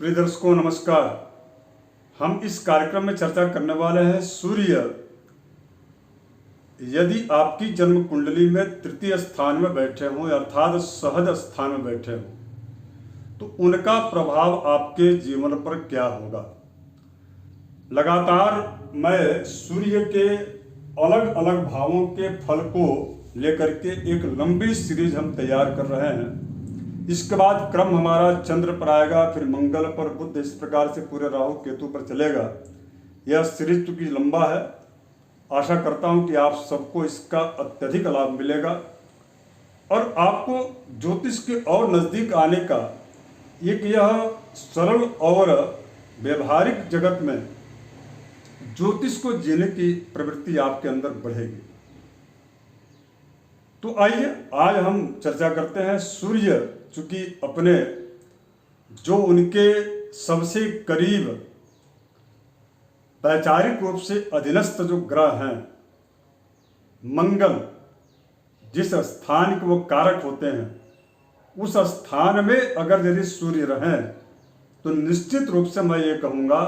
प्रिय दर्शकों नमस्कार। हम इस कार्यक्रम में चर्चा करने वाले हैं सूर्य यदि आपकी जन्म कुंडली में तृतीय स्थान में बैठे हों अर्थात सहज स्थान में बैठे हों तो उनका प्रभाव आपके जीवन पर क्या होगा। लगातार मैं सूर्य के अलग अलग भावों के फल को लेकर के एक लंबी सीरीज हम तैयार कर रहे हैं। इसके बाद क्रम हमारा चंद्र पर आएगा, फिर मंगल पर, बुध, इस प्रकार से पूरे राहु केतु पर चलेगा। यह सीरीज चूंकि लंबा है, आशा करता हूं कि आप सबको इसका अत्यधिक लाभ मिलेगा और आपको ज्योतिष के और नज़दीक आने का एक यह सरल और व्यवहारिक जगत में ज्योतिष को जीने की प्रवृत्ति आपके अंदर बढ़ेगी। तो आइए आज हम चर्चा करते हैं सूर्य, चूंकि अपने जो उनके सबसे करीब वैचारिक रूप से अधीनस्थ जो ग्रह हैं, मंगल, जिस स्थान के वो कारक होते हैं उस स्थान में अगर यदि सूर्य रहें तो निश्चित रूप से मैं ये कहूँगा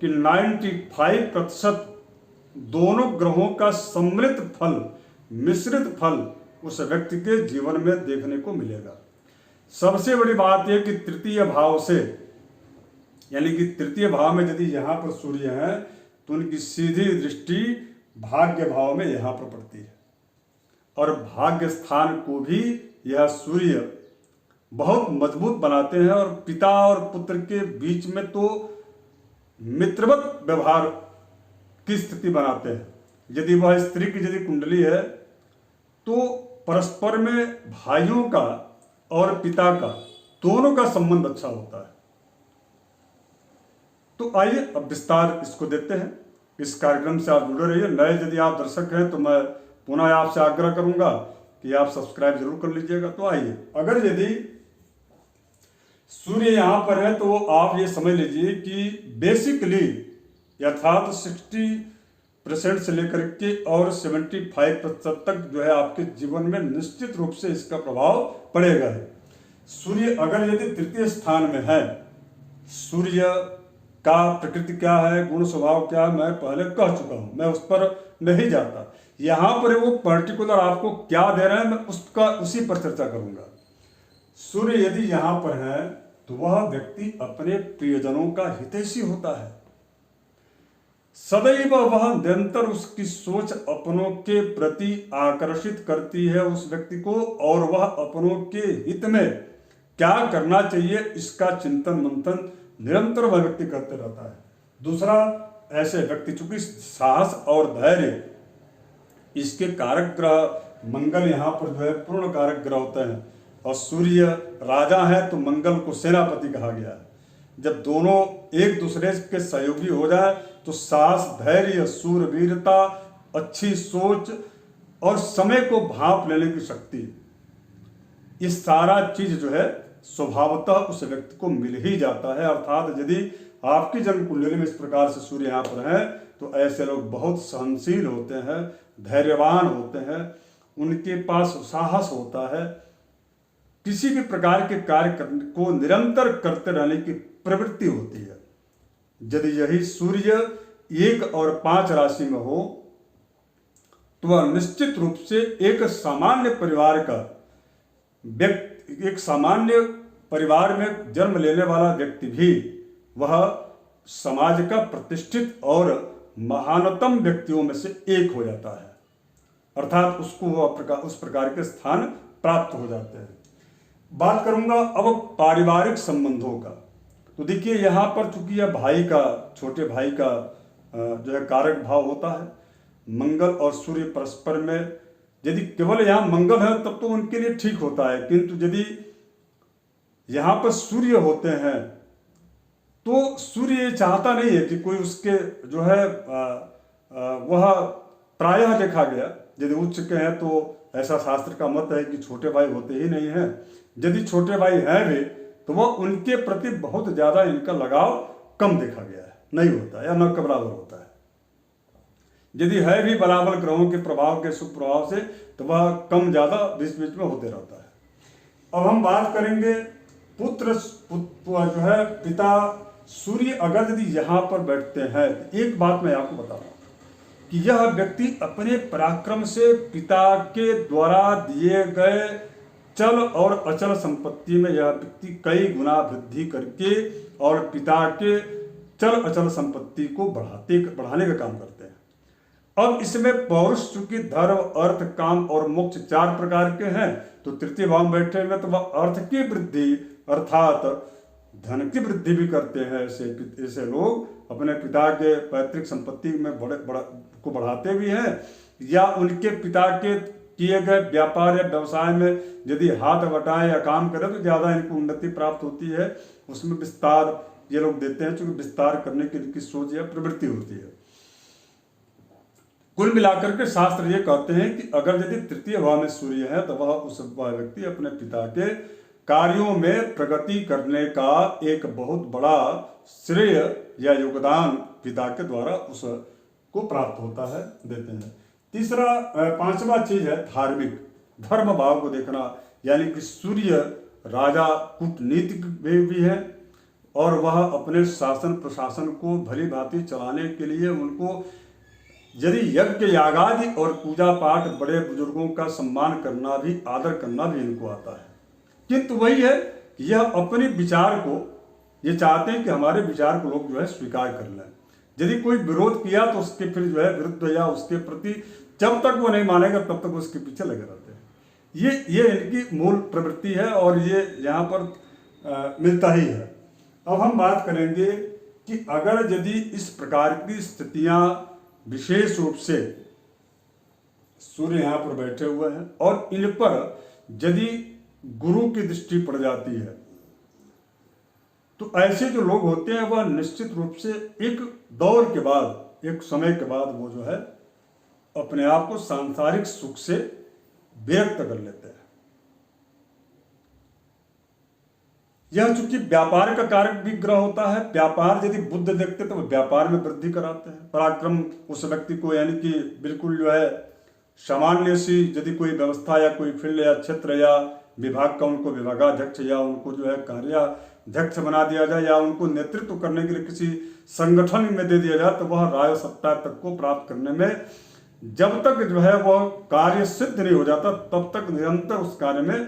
कि 95% दोनों ग्रहों का सम्मिलित फल, मिश्रित फल उस व्यक्ति के जीवन में देखने को मिलेगा। सबसे बड़ी बात यह कि तृतीय भाव से, यानी कि तृतीय भाव में यदि यहाँ पर सूर्य है तो उनकी सीधी दृष्टि भाग्य भाव में यहाँ पर पड़ती है और भाग्य स्थान को भी यह सूर्य बहुत मजबूत बनाते हैं और पिता और पुत्र के बीच में तो मित्रवत व्यवहार की स्थिति बनाते हैं। यदि वह स्त्री की यदि कुंडली है तो परस्पर में भाइयों का और पिता का दोनों का संबंध अच्छा होता है। तो आइए अब विस्तार इसको देखते हैं। इस कार्यक्रम से आप जुड़े रहिए। नए यदि आप दर्शक हैं तो मैं पुनः आपसे आग्रह करूंगा कि आप सब्सक्राइब जरूर कर लीजिएगा। तो आइए, अगर यदि सूर्य यहां पर है तो आप ये समझ लीजिए कि बेसिकली अर्थात 60% से लेकर के और 75% तक जो है आपके जीवन में निश्चित रूप से इसका प्रभाव पड़ेगा। सूर्य अगर यदि तृतीय स्थान में है, सूर्य का प्रकृति क्या है, गुण स्वभाव क्या है, मैं पहले कह चुका हूं, मैं उस पर नहीं जाता। यहां पर वो पर्टिकुलर आपको क्या दे रहे हैं मैं उसी पर चर्चा करूंगा। सूर्य यदि यहां पर है तो वह व्यक्ति अपने प्रियजनों का हितैषी होता है। सदैव वह निरंतर उसकी सोच अपनों के प्रति आकर्षित करती है उस व्यक्ति को और वह अपनों के हित में क्या करना चाहिए इसका चिंतन मंथन निरंतर वह व्यक्ति करते रहता है। दूसरा, ऐसे व्यक्ति चूंकि साहस और धैर्य इसके कारक ग्रह मंगल यहाँ पर जो है पूर्ण कारक ग्रह होते हैं और सूर्य राजा है तो मंगल को सेनापति कहा गया है। जब दोनों एक दूसरे के सहयोगी हो जाए तो साहस, धैर्य, शूरवीरता, अच्छी सोच और समय को भांप लेने की शक्ति, ये सारा चीज जो है स्वभावतः उस व्यक्ति को मिल ही जाता है। अर्थात यदि आपकी जन्म कुंडली में इस प्रकार से सूर्य यहाँ पर है तो ऐसे लोग बहुत सहनशील होते हैं, धैर्यवान होते हैं, उनके पास साहस होता है, किसी भी प्रकार के कार्य को निरंतर करते रहने की प्रवृत्ति होती है। यदि यही सूर्य 1 और 5 राशि में हो तो वह निश्चित रूप से एक सामान्य परिवार का व्यक्ति, एक सामान्य परिवार में जन्म लेने वाला व्यक्ति भी वह समाज का प्रतिष्ठित और महानतम व्यक्तियों में से एक हो जाता है। अर्थात उसको वह उस प्रकार के स्थान प्राप्त हो जाते हैं। बात करूंगा अब पारिवारिक संबंधों का। तो देखिए यहाँ पर चूंकि यह भाई का, छोटे भाई का जो है कारक भाव होता है, मंगल और सूर्य परस्पर में यदि केवल यहाँ मंगल है तब तो उनके लिए ठीक होता है, किंतु यदि यहाँ पर सूर्य होते हैं तो सूर्य ये चाहता नहीं है कि कोई उसके जो है वह प्रायः देखा गया यदि उच्च के हैं तो ऐसा शास्त्र का मत है कि छोटे भाई होते ही नहीं हैं। यदि छोटे भाई हैं भी तो वह उनके प्रति बहुत ज्यादा इनका लगाव कम देखा गया है, नहीं होता है या न के बराबर होता है। यदि है भी बराबर ग्रहों के प्रभाव के शुभ प्रभाव से तो वह कम ज्यादा बीच बीच में होते रहता है। अब हम बात करेंगे जो है पिता सूर्य अगर यदि यहाँ पर बैठते हैं, एक बात मैं आपको बता रहा हूँ कि यह व्यक्ति अपने पराक्रम से पिता के द्वारा दिए गए चल और अचल संपत्ति में यह व्यक्ति कई गुना वृद्धि करके और पिता के चल अचल संपत्ति को बढ़ाने का काम करते हैं। अब इसमें पौरुष चूंकि धर्म, अर्थ, काम और मोक्ष 4 प्रकार के हैं, तो तृतीय भाव में बैठे हुए तो वह अर्थ की वृद्धि अर्थात धन की वृद्धि भी करते हैं। ऐसे लोग अपने पिता के पैतृक संपत्ति में को बढ़ाते भी हैं, या उनके पिता के किए गए व्यापार या व्यवसाय में यदि हाथ बटाएं या काम करें तो ज़्यादा इनको उन्नति प्राप्त होती है। उसमें विस्तार ये लोग देते हैं, चूंकि विस्तार करने की इनकी सोच या प्रवृत्ति होती है। कुल मिलाकर के शास्त्र ये कहते हैं कि अगर यदि तृतीय भाव में सूर्य है तो वह व्यक्ति अपने पिता के कार्यों में प्रगति करने का एक बहुत बड़ा श्रेय या योगदान पिता के द्वारा उसको प्राप्त होता है, देते हैं। तीसरा 5वां चीज है धार्मिक, धर्म भाव को देखना, यानी कि सूर्य राजा कूटनीतिक भी है और वह अपने शासन प्रशासन को भली भांति चलाने के लिए उनको यदि यज्ञ यागादि और पूजा पाठ, बड़े बुजुर्गों का सम्मान करना भी, आदर करना भी इनको आता है। किंतु वही है कि यह अपने विचार को ये चाहते हैं कि हमारे विचार को लोग जो है स्वीकार कर लें। यदि कोई विरोध किया तो उसके फिर जो है विरुद्ध या उसके प्रति जब तक वो नहीं मानेगा तब तक उसके पीछे लगे रहते हैं। ये इनकी मूल प्रवृत्ति है और ये यहाँ पर मिलता ही है। अब हम बात करेंगे कि अगर यदि इस प्रकार की स्थितियां विशेष रूप से सूर्य यहाँ पर बैठे हुए हैं और इन पर यदि गुरु की दृष्टि पड़ जाती है तो ऐसे जो लोग होते हैं वह निश्चित रूप से एक दौर के बाद, एक समय के बाद वो जो है अपने आप को सांसारिक सुख से विरक्त कर लेते हैं। यह चूंकि व्यापार का कारक भी ग्रह होता है, व्यापार यदि बुद्ध देखते तो व्यापार में वृद्धि कराते हैं। पराक्रम उस व्यक्ति को यानी कि बिल्कुल जो है सामान्य सी यदि कोई व्यवस्था या कोई फील्ड या क्षेत्र या विभाग का उनको विभागाध्यक्ष या उनको जो है कार्याध्यक्ष बना दिया जाए या उनको नेतृत्व करने के लिए किसी संगठन में दे दिया जाए तो वह राज सत्ता तक को प्राप्त करने में जब तक जो है वह कार्य सिद्ध नहीं हो जाता तब तक निरंतर उस कार्य में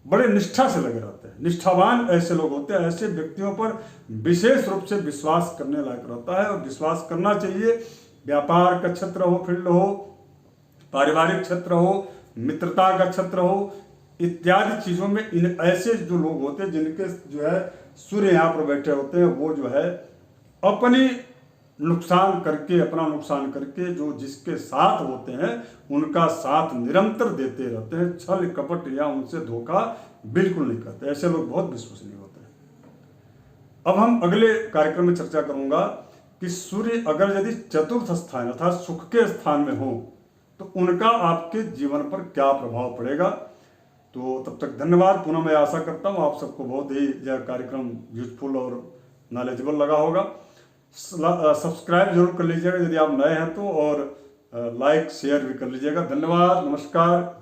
बड़े निष्ठा से लगे रहते हैं। निष्ठावान ऐसे लोग होते हैं, ऐसे व्यक्तियों पर विशेष रूप से विश्वास करने लायक रहता है और विश्वास करना चाहिए। व्यापार का क्षेत्र हो, फील्ड हो, पारिवारिक क्षेत्र हो, मित्रता का क्षेत्र हो, इत्यादि चीजों में इन ऐसे जो लोग होते हैं जिनके जो है सूर्य यहाँ पर बैठे होते हैं वो जो है अपना नुकसान करके जो जिसके साथ होते हैं उनका साथ निरंतर देते रहते हैं। छल कपट या उनसे धोखा बिल्कुल नहीं करते। ऐसे लोग बहुत विश्वसनीय होते हैं। अब हम अगले कार्यक्रम में चर्चा करूंगा कि सूर्य अगर यदि चतुर्थ स्थान अर्थात सुख के स्थान में हो तो उनका आपके जीवन पर क्या प्रभाव पड़ेगा। तो तब तक धन्यवाद। पुनः मैं आशा करता हूँ आप सबको बहुत ही यह कार्यक्रम यूजफुल और नॉलेजेबल लगा होगा। सब्सक्राइब जरूर कर लीजिएगा यदि आप नए हैं तो, और लाइक शेयर भी कर लीजिएगा। धन्यवाद, नमस्कार।